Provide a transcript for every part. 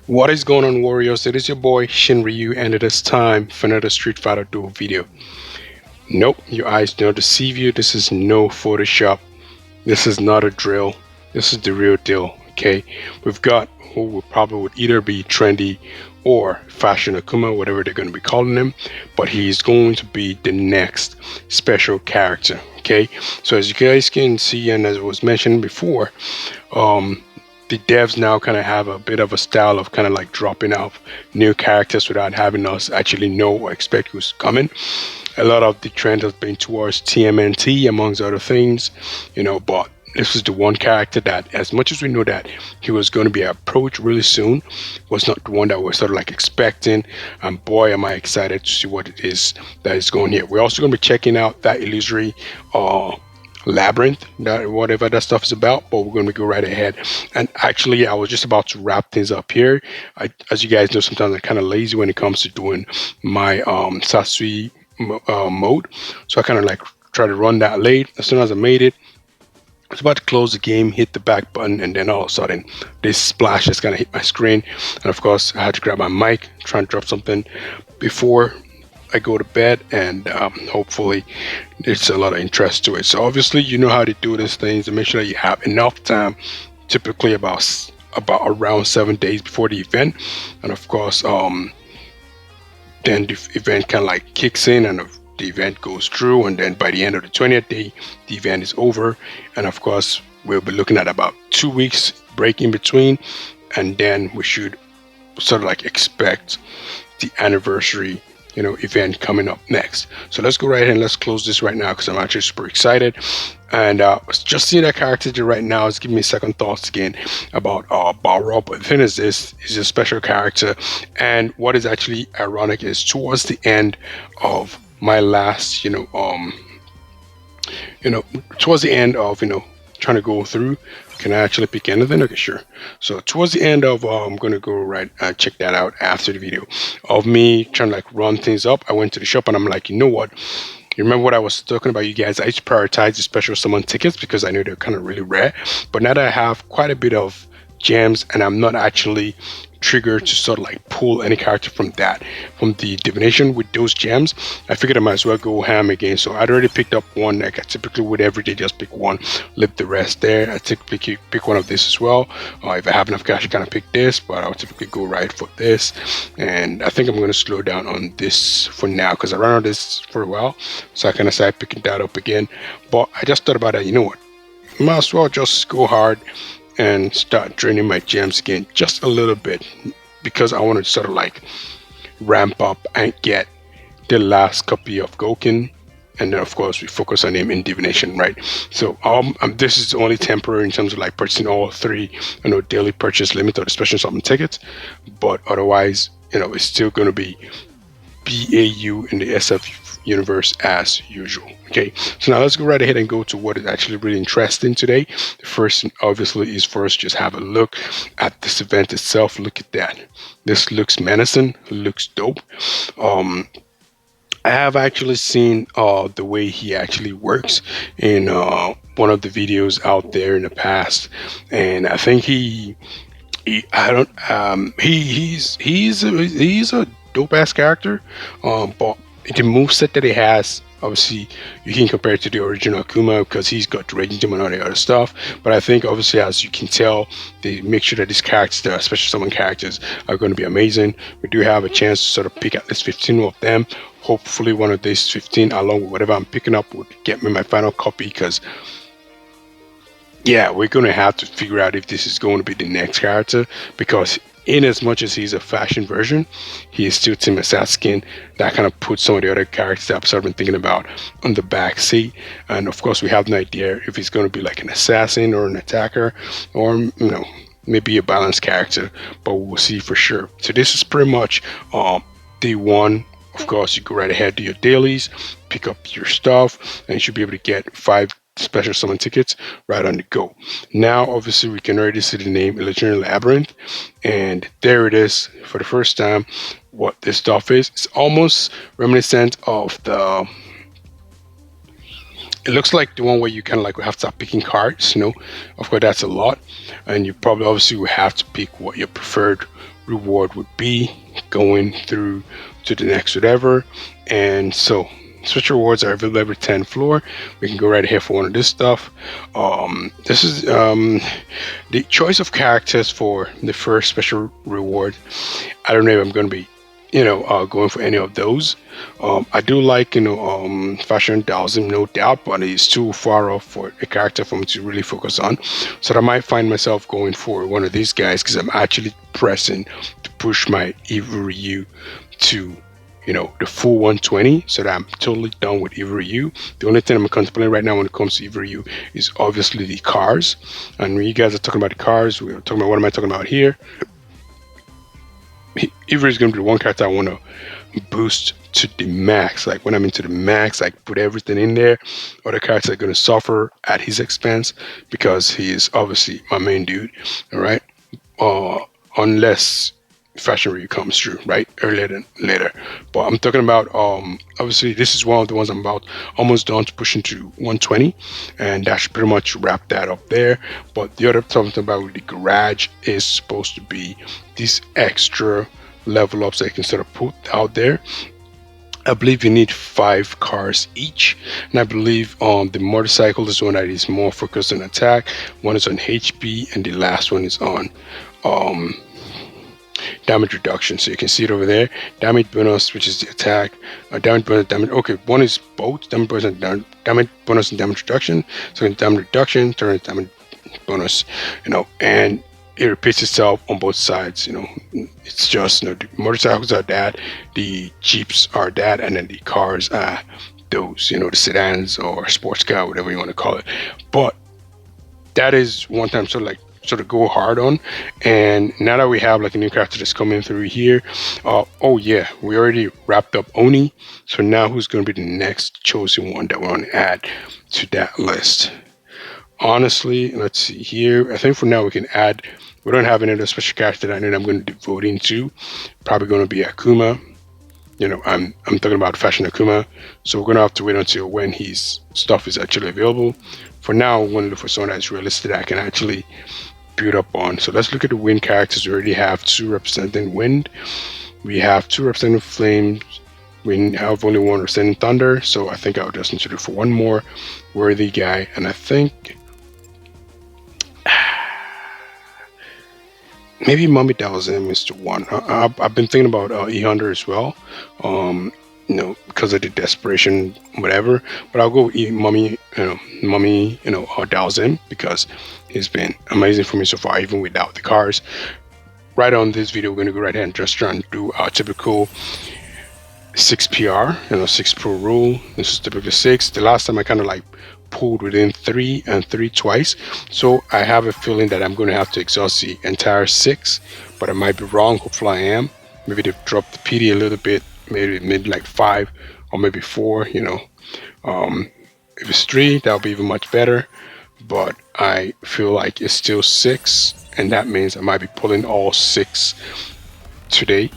What is going on, Warriors? It is your boy Shin Ryu, and it is time for another Street Fighter Duel video. Nope, your eyes do not deceive you. This is no Photoshop. This is not a drill. This is the real deal. Okay, we've got who will probably would either be Trendy or Fashion Akuma, whatever they're going to be calling him, but he's going to be the next special character. Okay, so as you guys can see, and as was mentioned before, the devs now kind of have a bit of a style of kind of like dropping off new characters without having us actually know or expect who's coming. A lot of the trend has been towards TMNT amongst other things, but this is the one character that, as much as we know that he was going to be approached really soon, was not the one that we're sort of like expecting. And boy, am I excited to see what it is that is going here. We're also going to be checking out that Illusory Labrinth, that whatever that stuff is about, but we're going to go right ahead. And actually, I was just about to wrap things up here. As you guys know, sometimes I'm kind of lazy when it comes to doing my Sasui mode, so I kind of like try to run that late. As soon as I made it, I was about to close the game, hit the back button, and then all of a sudden this splash just kind of hit my screen. And of course, I had to grab my mic, try and drop something before I go to bed, and hopefully there's a lot of interest to it. So obviously, you know how to do these things, and make sure that you have enough time, typically about around 7 days before the event. And of course, then the event kind of like kicks in, and the event goes through, and then by the end of the 20th day, the event is over. And of course, we'll be looking at about 2 weeks break in between, and then we should sort of like expect the anniversary event coming up next. So let's go right ahead and let's close this right now, because I'm actually super excited. And just seeing that character right now is giving me second thoughts again about Balrog. But the thing is, this is a special character, and what is actually ironic is towards the end of my last towards the end of trying to go through. Can I actually pick anything? Okay, sure. So towards the end of I'm gonna go right check that out after the video of me trying to like run things up. I went to the shop and I'm like, you know what, you remember what I was talking about, you guys? I used to prioritize the special summon tickets because I know they're kind of really rare. But now that I have quite a bit of gems and I'm not actually triggered to sort of like pull any character from the divination with those gems, I figured I might as well go ham again. So I'd already picked up one. Like I typically would every day just pick one, leave the rest there. I typically pick one of this as well. If I have enough cash, I kind of pick this, but I'll typically go right for this. And I think I'm going to slow down on this for now because I ran on this for a while, so I kind of started picking that up again. But I just thought about that, you know what, might as well just go hard and start draining my gems again just a little bit, because I want to sort of like ramp up and get the last copy of Goken, and then of course we focus on him in divination, right? So this is only temporary in terms of like purchasing all three daily purchase limit or the special summon tickets, but otherwise it's still going to be BAU in the SF universe as usual. Okay, so now let's go right ahead and go to what is actually really interesting today. The first obviously is for us just have a look at this event itself. Look at that. This looks menacing, looks dope. I have actually seen the way he actually works in one of the videos out there in the past, and I think he's a dope ass character. But the moveset that he has, obviously you can compare it to the original Akuma because he's got the raging demon and all the other stuff. But I think obviously, as you can tell, they make sure that these characters, the special summon characters, are going to be amazing. We do have a chance to sort of pick at least 15 of them. Hopefully one of these 15 along with whatever I'm picking up would get me my final copy, because yeah, we're going to have to figure out if this is going to be the next character, because in as much as he's a fashion version, he is still Team Assassin. That kind of puts some of the other characters that I've sort of been thinking about on the back seat. And of course, we have no idea if he's going to be like an assassin or an attacker, or maybe a balanced character, but we'll see for sure. So this is pretty much day one. Of course, you go right ahead, do your dailies, pick up your stuff, and you should be able to get 5 special summon tickets right on the go. Now obviously we can already see the name Ilusory Labrinth, and there it is for the first time. What this stuff is, it's almost reminiscent of the, it looks like the one where you kind of like have to start picking cards. Of course that's a lot, and you probably obviously will have to pick what your preferred reward would be going through to the next whatever. And so special rewards are available every 10th floor. We can go right ahead for one of this stuff. This is the choice of characters for the first special reward. I don't know if I'm going to be going for any of those. I do like, Fashion Daoism, no doubt, but it's too far off for a character for me to really focus on. So I might find myself going for one of these guys because I'm actually pressing to push my Evil Ryu to, the full 120, so that I'm totally done with Evil Ryu. The only thing I'm contemplating right now when it comes to Evil Ryu is obviously the cars. And when you guys are talking about the cars, we're talking about, what am I talking about here? Evil is going to be the one character I want to boost to the max. Like when I'm into the max, like put everything in there. Other characters are going to suffer at his expense because he is obviously my main dude. All right. Unless Fashion Review comes through, right? Earlier than later. But I'm talking about obviously this is one of the ones I'm about almost done to push into 120, and that should pretty much wrap that up there. But the other something about with the garage is supposed to be these extra level ups that you can sort of put out there. I believe you need 5 cars each, and I believe the motorcycle is one that is more focused on attack. One is on HP, and the last one is on damage reduction. So you can see it over there. Damage bonus, which is the attack. Damage bonus, damage. Okay, one is both damage bonus and damage bonus and damage reduction. So damage reduction turns damage bonus, and it repeats itself on both sides. It's just the motorcycles are that, the jeeps are that, and then the cars are those. The sedans or sports car, whatever you want to call it. But that is one time sort of go hard on. And now that we have like a new character that's coming through here, oh yeah, we already wrapped up Oni. So now who's going to be the next chosen one that we want to add to that list? Honestly, let's see here. I think for now we can add. We don't have any other special character that I know I'm going to be voting to. Probably going to be Akuma. I'm talking about Fashion Akuma. So we're going to have to wait until when his stuff is actually available. For now, we're going to look for someone that's realistic that I can actually build up on. So let's look at the wind characters. We already have 2 representing wind. We have 2 representing flames. We have only 1 representing thunder. So I think I'll just need to do for one more worthy guy. And I think maybe Mummy Daoism is the one. I've been thinking about E-Hunter as well. Because of the desperation, whatever. But I'll go with Mummy, Daoism, because he's been amazing for me so far, even without the cars. Right on this video, we're going to go right ahead and just try and do our typical 6 PR, 6 pro rule. This is typically 6. The last time I kind of like pulled within 3 and 3 twice. So I have a feeling that I'm going to have to exhaust the entire 6, but I might be wrong. Hopefully I am. Maybe they've dropped the PD a little bit. Maybe like 5 or maybe 4, if it's 3, that'll be even much better, but I feel like it's still 6, and that means I might be pulling all 6 today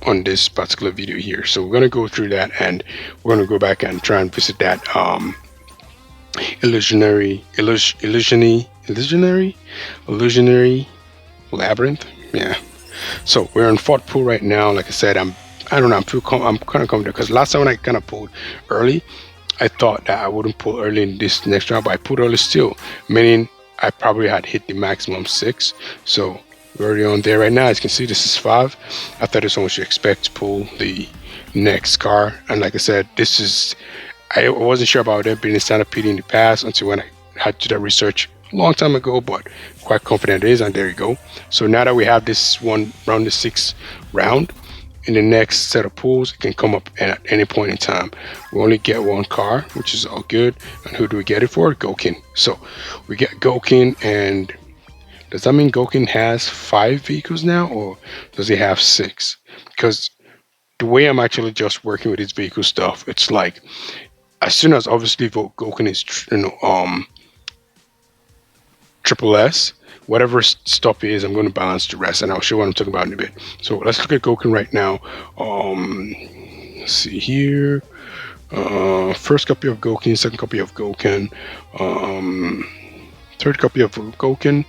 on this particular video here. So we're going to go through that, and we're going to go back and try and visit that illusionary labyrinth. Yeah, so we're in 4th pool right now. Like I said, I don't know, I'm kind of confident because last time when I kind of pulled early, I thought that I wouldn't pull early in this next round, but I pulled early still, meaning I probably had hit the maximum 6. So we're already on there right now. As you can see, this is 5. I thought this one was you expect to pull the next car, and like I said, I wasn't sure about it being a standard PD in the past until when I had to do that research a long time ago, but quite confident it is, and there you go. So now that we have this one round, the 6th round, in the next set of pulls, it can come up at any point in time. We only get 1 car, which is all good. And who do we get it for? Gokin. So we get Gokin, and does that mean Gokin has 5 vehicles now, or does he have 6? Because the way I'm actually just working with his vehicle stuff, it's like as soon as obviously Gokin is triple S, whatever stuff is, I'm going to balance the rest, and I'll show what I'm talking about in a bit. So let's look at Gokin right now. Let's see here. First copy of Gokin, second copy of Gokin, third copy of Gokin,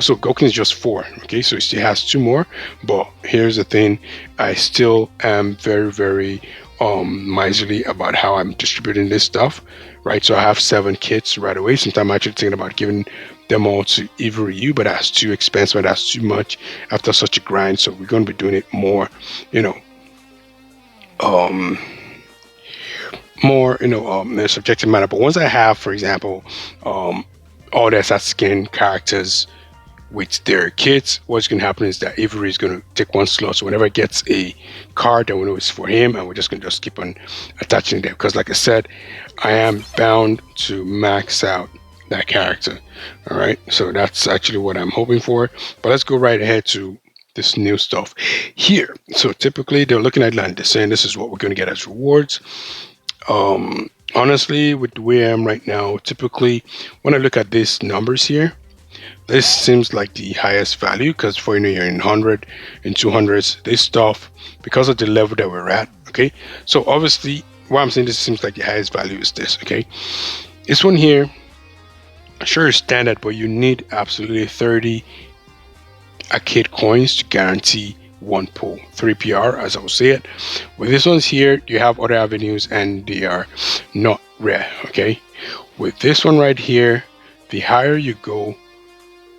So Gokin is just 4. Okay, so it still has 2 more. But here's the thing: I still am very miserly about how I'm distributing this stuff. Right, so I have 7 kits right away. Sometimes I'm actually thinking about giving them all to either you, but that's too expensive. That's too much after such a grind. So we're going to be doing it more, you know, um, in a subjective manner. But once I have, for example, all the assassin skin characters with their kits, what's going to happen is that Avery is going to take 1 slot. So whenever it gets a card, then we know it's for him, and we're just going to keep on attaching them. Because, like I said, I am bound to max out that character. All right, so that's actually what I'm hoping for. But let's go right ahead to this new stuff here. So typically, they're looking at land. They're saying this is what we're going to get as rewards. Honestly, with the way I am right now, typically when I look at these numbers here, this seems like the highest value because for you're in 100 and 200s, this stuff, because of the level that we're at. Okay, so obviously why I'm saying this seems like the highest value is this. Okay, this one here, sure is standard, but you need absolutely 30 arcade coins to guarantee 1 pull, 3 PR as I will say it. With this ones here, you have other avenues and they are not rare. Okay, with this one right here, the higher you go,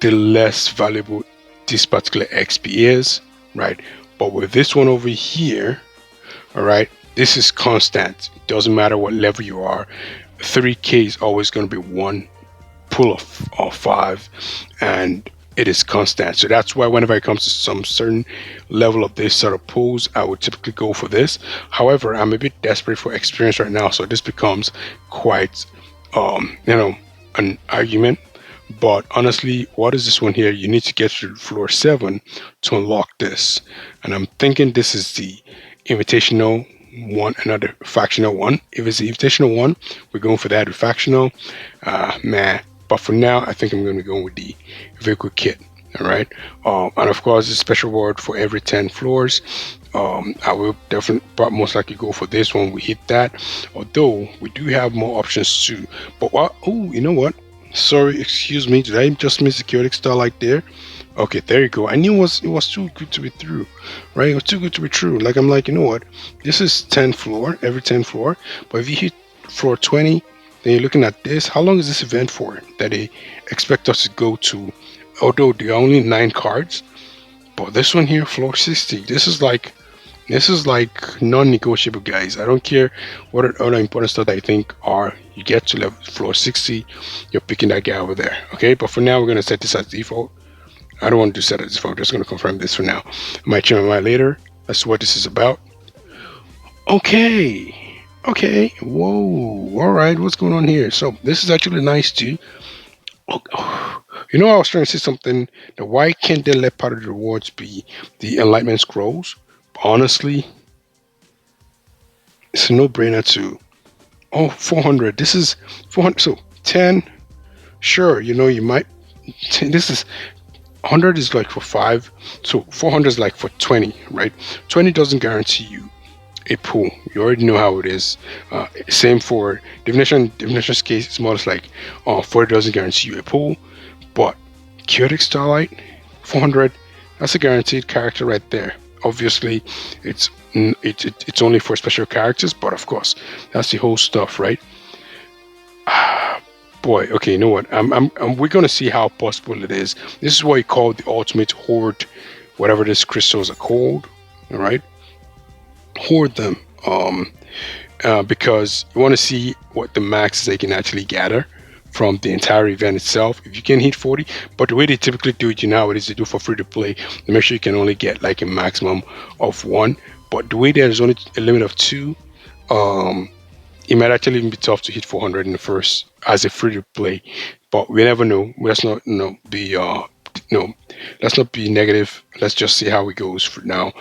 the less valuable this particular XP is, right? But with this one over here, all right, this is constant. It doesn't matter what level you are. 3K is always going to be 1 pull of 5, and it is constant. So that's why whenever it comes to some certain level of this sort of pulls, I would typically go for this. However, I'm a bit desperate for experience right now, so this becomes quite, an argument. But honestly, what is this one here? You need to get to floor 7 to unlock this. And I'm thinking this is the invitational one, another factional one. If it's the invitational one, we're going for that with factional. Man. But for now, I think I'm going to be going with the vehicle kit. All right. And of course, the special reward for every 10 floors. I will definitely, most likely go for this one. We hit that. Although we do have more options too. But what? Oh, you know what? Sorry, excuse me. Did I just miss the chaotic starlight there? Okay, there you go. I knew it was too good to be true, right? It was too good to be true. Like I'm like, you know what? This is 10 floor, every 10 floor. But if you hit floor 20, then you're looking at this. How long is this event for that they expect us to go to? Although there are only 9 cards, but this one here, floor 60. This is like non-negotiable, guys. I don't care what other important stuff that I think are. You get to level floor 60, you're picking that guy over there. Okay, but for now we're gonna set this as default. I don't want to set it as default. I'm just gonna confirm this for now. I might change my mind later. That's what this is about. Okay. Okay. Whoa. All right. What's going on here? So this is actually nice too. Oh, you know, I was trying to say something. That why can't they let part of the rewards be the enlightenment scrolls? Honestly, it's a no-brainer to. Oh, 400. This is 400. So 10. Sure, you might. This is 100 is like for 5. So 400 is like for 20, right? 20 doesn't guarantee you a pool. You already know how it is. Same for divination. Divination's case, it's more like 40 doesn't guarantee you a pool, but chaotic starlight 400, that's a guaranteed character right there. Obviously, it's only for special characters, but of course, that's the whole stuff, right? Boy, okay, you know what? We're gonna see how possible it is. This is what you call the ultimate hoard, whatever these crystals are called. All right, hoard them. Because you want to see what the max they can actually gather from the entire event itself. If you can hit 40, but the way they typically do it, nowadays they do for free to play. They make sure you can only get like a maximum of 1. But the way there's only a limit of 2, it might actually even be tough to hit 400 in the first as a free to play. But we never know. Let's not be let's not be negative. Let's just see how it goes for now.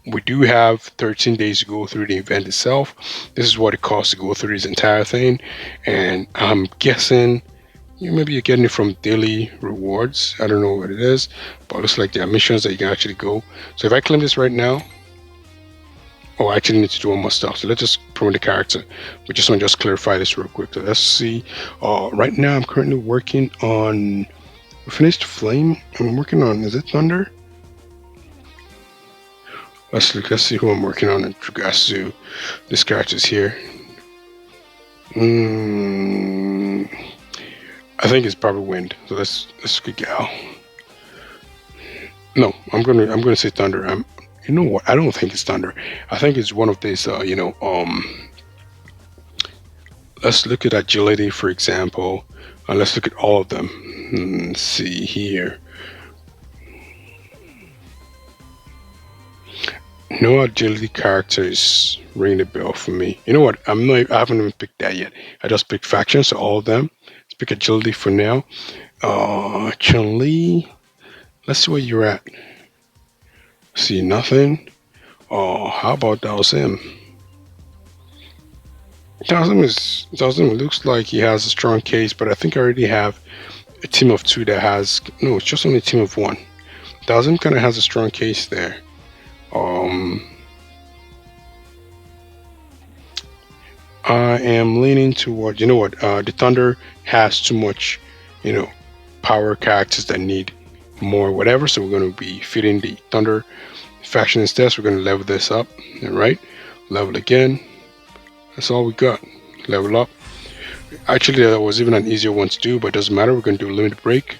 We do have 13 days to go through the event itself. This is what it costs to go through this entire thing, and I'm guessing maybe you're getting it from daily rewards. I don't know what it is, but it looks like there are missions that you can actually go. So if I claim this right now, oh, I actually need to do one more stuff. So let's just promote the character. We just want to just clarify this real quick. So let's see. Right now I'm currently working on We finished Flame. I'm working on, is it Thunder? Let's look, let's see who I'm working on in regards to this character's here. I think it's probably Wind. So let's get Gal. No, I'm gonna say Thunder. You know what? I don't think it's Thunder. I think it's one of these. Let's look at Agility, for example. Let's look at all of them. Let's see here. No Agility characters ring the bell for me. You know what? I haven't even picked that yet. I just picked Factions, so all of them. Let's pick Agility for now. Chun-Li. Let's see where you're at. See nothing. Oh, how about Dalsim? Dalsim looks like he has a strong case, but I think I already have a team of two that has no. It's just only a team of one. Dalsim kind of has a strong case there. I am leaning toward, you know what, the Thunder has too much, power characters that need more whatever, so we're going to be feeding the Thunder faction instead. So we're going to level this up, right? Level again. That's all we got. Level up. Actually, that was even an easier one to do, but it doesn't matter. We're going to do a limit break.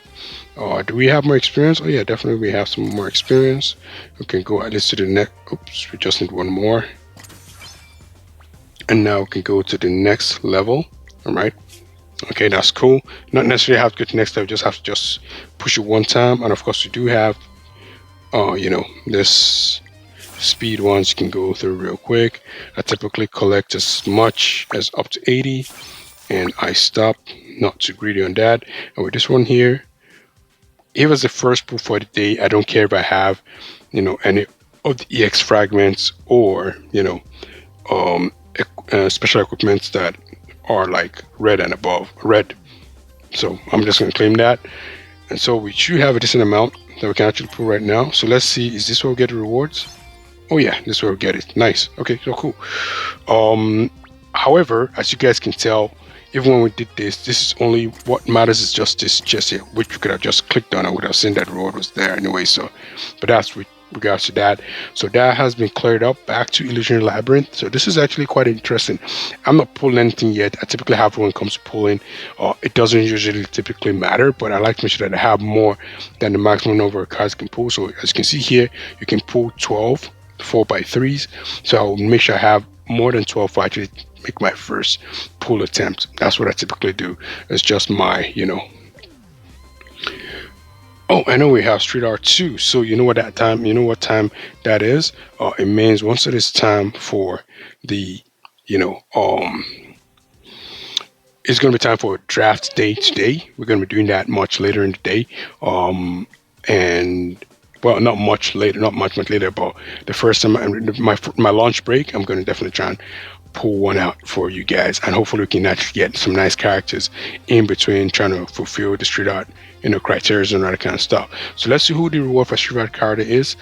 Do we have more experience? Oh yeah, definitely we have some more experience. We can go at least to the next. Oops, we just need one more. And now we can go to the next level. All right. Okay, that's cool. Not necessarily have to go to the next level. Just have to just push it one time. And of course, we do have, this speed ones you can go through real quick. I typically collect as much as up to 80, and I stop. Not too greedy on that. And with this one here, if it's the first pull for the day, I don't care if I have, any of the EX fragments or, special equipments that are like red and above red. So I'm just going to claim that. And so we should have a decent amount that we can actually pull right now. So let's see, is this where we get the rewards? Oh yeah, this is where we get it. Nice. Okay, so cool. However, as you guys can tell, even when we did this is only what matters is just this chest here, which you could have just clicked on. I would have seen that reward was there anyway. So, but that's with regards to that. So that has been cleared up. Back to Illusory Labyrinth. So this is actually quite interesting. I'm not pulling anything yet. I typically have when it comes to pulling. It doesn't usually typically matter, but I like to make sure that I have more than the maximum number of cards can pull. So as you can see here, you can pull 12 4x3s. So I'll make sure I have more than 12 for actually make my first pull attempt. That's what I typically do. It's just my, Oh, I know we have Street Art 2. So you know what time that is? It means once it is time for the, it's going to be time for draft day today. We're going to be doing that much later in the day. And well, not much later, not much later, but the first time, my lunch break, I'm going to definitely try and pull one out for you guys, and hopefully we can actually get some nice characters in between trying to fulfill the street art, criteria and all that kind of stuff. So let's see who the reward for street art card is.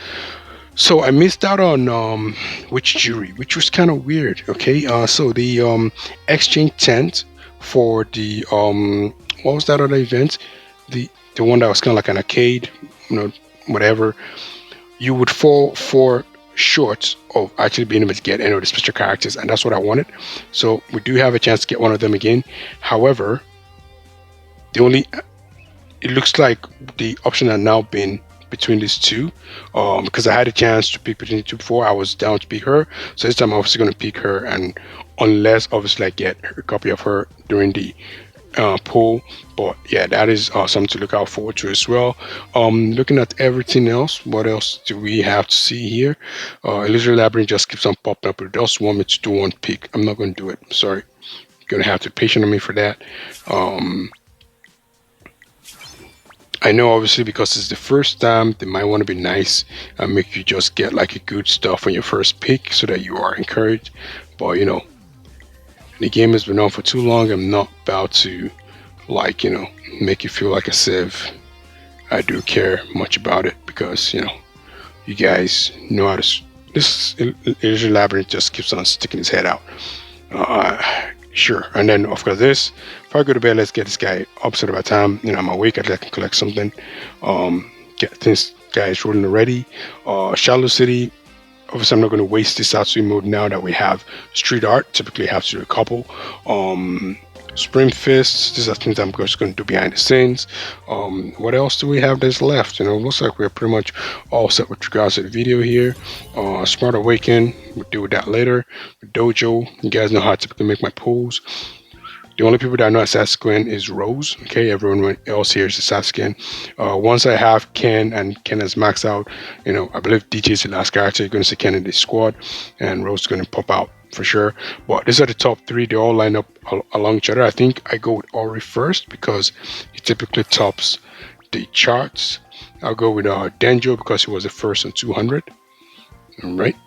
So I missed out on which jury, which was kind of weird. Okay, so the exchange tent for the what was that other event? The one that was kind of like an arcade, whatever. You would fall for short of actually being able to get any of the special characters, and that's what I wanted. So we do have a chance to get one of them again. However, it looks like the option has now been between these two, because I had a chance to pick between the two before. I was down to pick her, so this time I'm obviously going to pick her, and unless obviously I get a copy of her during the poll. But yeah, that is something to look out forward to as well. Looking at everything else, what else do we have to see here? Illusory Labyrinth just keeps on popping up. It does want me to do one pick. I'm not going to do it. Sorry. You're going to have to be patient on me for that. I know obviously because it's the first time, they might want to be nice and make you just get like a good stuff on your first pick so that you are encouraged. But the game has been on for too long. I'm not about to make you feel like a sieve. I do care much about it because you guys know how to. This Illusory Labyrinth just keeps on sticking his head out. Sure. And then of course this, if I go to bed, let's get this guy up so that by the time I'm awake, I can collect something. Get this guys rolling already. Shallow City. Obviously, I'm not going to waste this Satsui mode now that we have street art. Typically, have to do a couple. Spring Fists. These are things I'm just going to do behind the scenes. What else do we have that's left? Looks like we're pretty much all set with regards to the video here. Smart Awaken. We'll deal with that later. Dojo. You guys know how I typically make my pulls. The only people that are not Sasuke is Rose. Okay, everyone else here is Sasuke. Once I have Ken and Ken has maxed out, I believe DJ is the last character. You're going to see Ken in the squad, and Rose is going to pop out for sure. But these are the top three. They all line up along each other. I think I go with Ori first because he typically tops the charts. I'll go with Denjo because he was the first on 200. All right.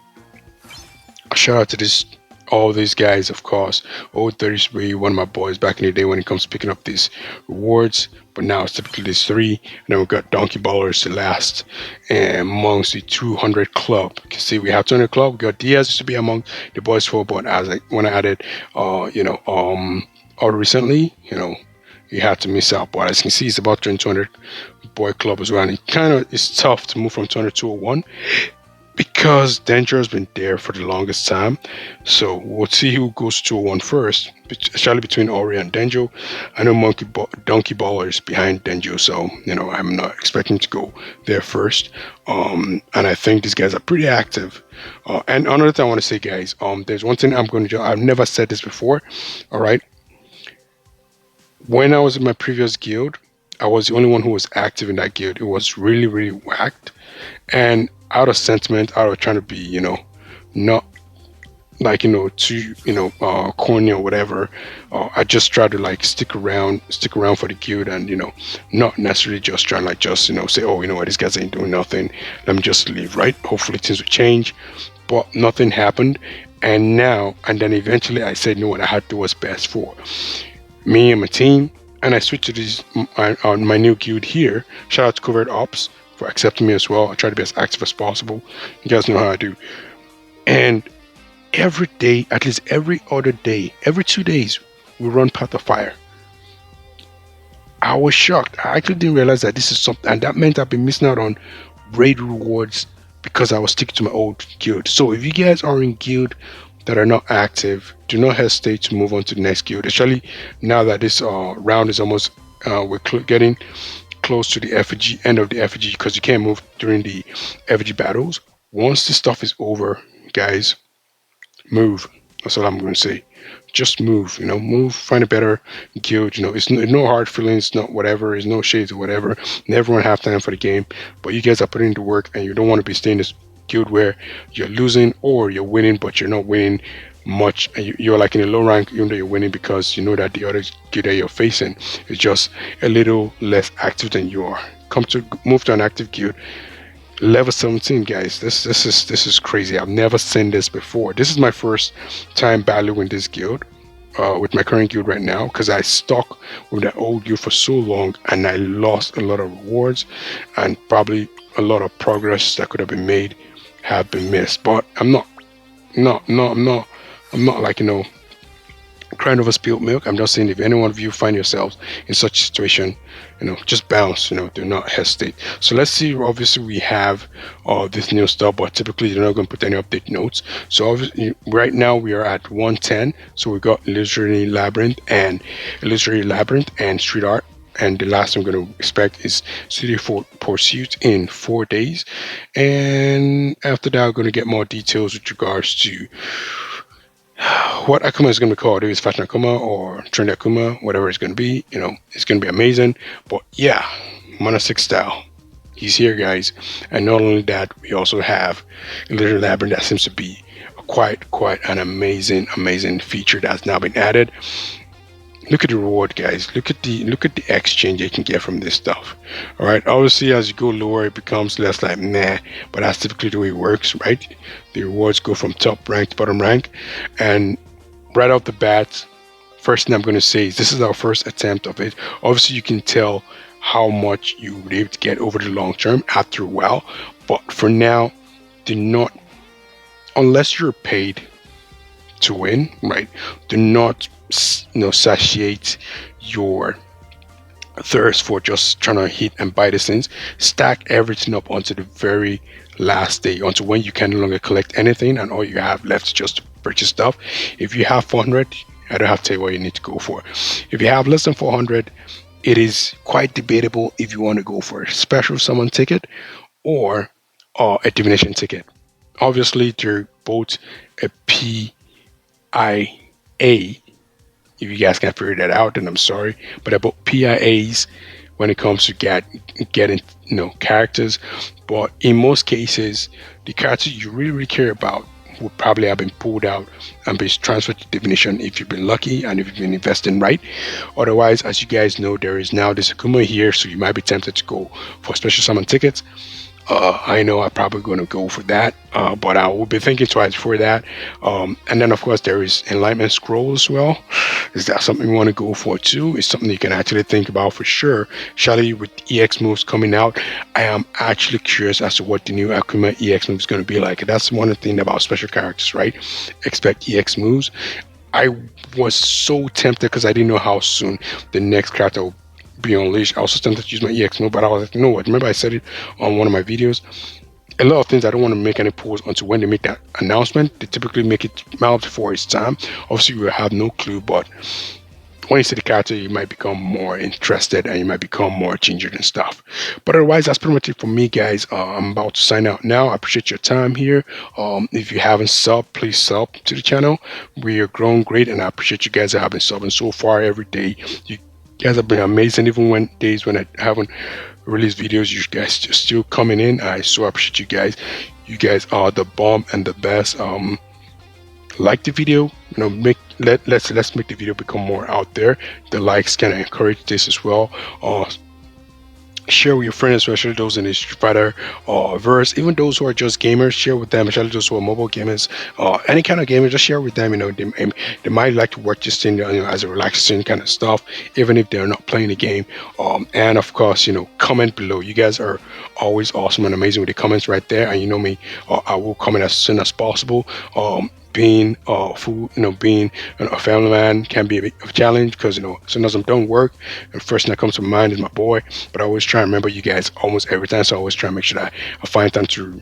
Shout out to all these guys, of course. Old 33, one of my boys back in the day when it comes to picking up these rewards. But now it's typically these three. And then we've got Donkey Ballers to last. And amongst the 200 club. You can see we have 200 club. We got Diaz used to be among the boys for, but when I added, all recently, you had to miss out. But as you can see, it's about 200 boy club as well. And it kind of is tough to move from 200 to 1. Because Danger has been there for the longest time. So we'll see who goes to 1 first, especially between Ori and Denjo. I know Donkey Baller is behind Denjo, so I'm not expecting to go there first. And I think these guys are pretty active. And another thing I want to say, guys, there's one thing I'm going to do. I've never said this before. All right. When I was in my previous guild, I was the only one who was active in that guild. It was really, really whacked. And out of sentiment, out of trying to be, not like, too, corny or whatever, I just try to stick around for the guild and, not necessarily just trying say, oh, you know what, these guys ain't doing nothing. Let me just leave, right? Hopefully things will change. But nothing happened. And then eventually I said, you know what, I had to do what's best for me and my team. And I switched to my new guild here. Shout out to Covert Ops for accepting me as well. I try to be as active as possible. You guys know how I do. And every day, at least every other day, every 2 days, we run Path of Fire. I was shocked. I actually didn't realize that this is something, and that meant I've been missing out on raid rewards because I was sticking to my old guild. So if you guys are in guild that are not active, do not hesitate to move on to the next guild, especially now that this round is almost, we're getting close to the effigy, end of the effigy, because you can't move during the effigy battles. Once this stuff is over, guys, move. That's all I'm going to say. Just move, move, find a better guild. It's no hard feelings, not whatever, it's no shades or whatever. Everyone have time for the game, but you guys are putting in the work and you don't want to be staying in this guild where you're losing or you're winning, but you're not winning much, and you're like in a low rank even though you're winning because you know that the other guild that you're facing is just a little less active than you are. Move to an active guild. Level 17, guys. This is crazy. I've never seen this before. This is my first time battling this guild with my current guild right now because I stuck with that old guild for so long and I lost a lot of rewards and probably a lot of progress that could have been made have been missed. But I'm not like crying over spilled milk. I'm just saying, if any one of you find yourselves in such a situation, just bounce. Do not hesitate. So let's see. Obviously, we have this new stuff, but typically they're not going to put any update notes. So obviously, right now we are at 110. So we got Ilusory Labrinth and Street Art. And the last I'm going to expect is City Pursuit in 4 days. And after that, I'm going to get more details with regards to what Akuma is going to be called. If it's Fashion Akuma or Trendy Akuma, whatever it's going to be, it's going to be amazing. But yeah, Mana 6 style. He's here, guys. And not only that, we also have a little labyrinth that seems to be quite an amazing feature that's now been added. Look at the reward, guys. Look at the exchange you can get from this stuff. All right. Obviously, as you go lower, it becomes less like nah. But that's typically the way it works, right? The rewards go from top rank to bottom rank, and right off the bat, first thing I'm going to say is this is our first attempt of it. Obviously, you can tell how much you were able to get over the long term after a while. But for now, do not, unless you're paid to win, right? Do not satiate your thirst for just trying to hit and buy these things. Stack everything up onto the very last day, until when you can no longer collect anything and all you have left is just to purchase stuff. If you have 400, I don't have to tell you what you need to go for. If you have less than 400, it is quite debatable if you want to go for a special summon ticket or a divination ticket. Obviously, they're both a PIA. If you guys can't figure that out, then I'm sorry. But they're both PIAs when it comes to getting characters. But in most cases, the characters you really care about would probably have been pulled out and be transferred to divination if you've been lucky and if you've been investing right. Otherwise, as you guys know, there is now this Akuma here, so you might be tempted to go for special summon tickets. I know I'm probably going to go for that, but I will be thinking twice for that. And then, of course, there is Enlightenment Scroll as well. Is that something you want to go for too? It's something you can actually think about for sure. Especially with EX moves coming out, I am actually curious as to what the new Akuma EX move is going to be like. That's one thing about special characters, right? Expect EX moves. I was so tempted because I didn't know how soon the next character will be unleashed. I was tempted to use my EX mode, but I was like, you know what? Remember I said it on one of my videos. A lot of things I don't want to make any polls until when they make that announcement. They typically make it miles before its time. Obviously, we have no clue, but when you see the character, you might become more interested and you might become more gingered and stuff. But otherwise, that's pretty much it for me, guys. I'm about to sign out now. I appreciate your time here. If you haven't subbed, please sub to the channel. We are growing great, and I appreciate you guys that have been subbing so far every day. You guys have been amazing, even when days when I haven't released videos. You guys just still coming in. I so appreciate you guys. You guys are the bomb and the best. Like the video, let's make the video become more out there. The likes can encourage this as well. Share with your friends, especially those in the Street Fighter verse, even those who are just gamers. Share with them, especially those who are mobile gamers, any kind of gamers. Just share with them. They might like to watch this thing as a relaxing kind of stuff, even if they're not playing the game. And of course, comment below. You guys are always awesome and amazing with the comments right there. And you know me, I will comment as soon as possible. Being being a family man can be a bit of a challenge because sometimes I'm don't work, and the first thing that comes to mind is my boy. But I always try and remember you guys almost every time, so I always try and make sure that I find time to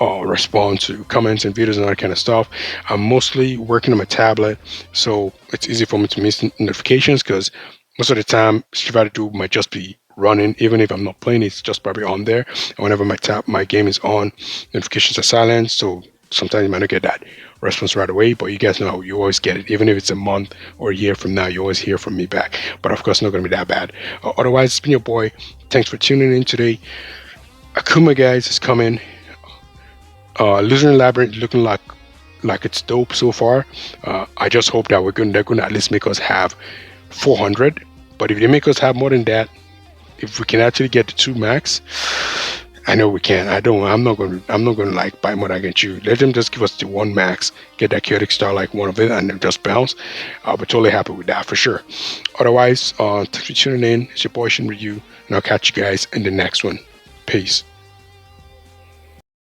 respond to comments and videos and all that kind of stuff. I'm mostly working on my tablet, so it's easy for me to miss notifications because most of the time Street Fighter 2 might just be running. Even if I'm not playing, it's just probably on there, and whenever my game is on, notifications are silent, so sometimes you might not get that response right away, but you guys know you always get it. Even if it's a month or a year from now, you always hear from me back. But of course, not going to be that bad. Otherwise, it's been your boy. Thanks for tuning in today. Akuma, guys, is coming. Ilusory Labrinth looking like it's dope so far. I just hope that they're going to at least make us have 400. But if they make us have more than that, if we can actually get the 2 max, I know we can. I'm not going to like buy more than I can chew. Let them just give us the 1 max, get that chaotic star like one of it, and then just bounce. I'll be totally happy with that for sure. Otherwise, thanks for tuning in. It's your boy Shin Ryu, and I'll catch you guys in the next one. Peace.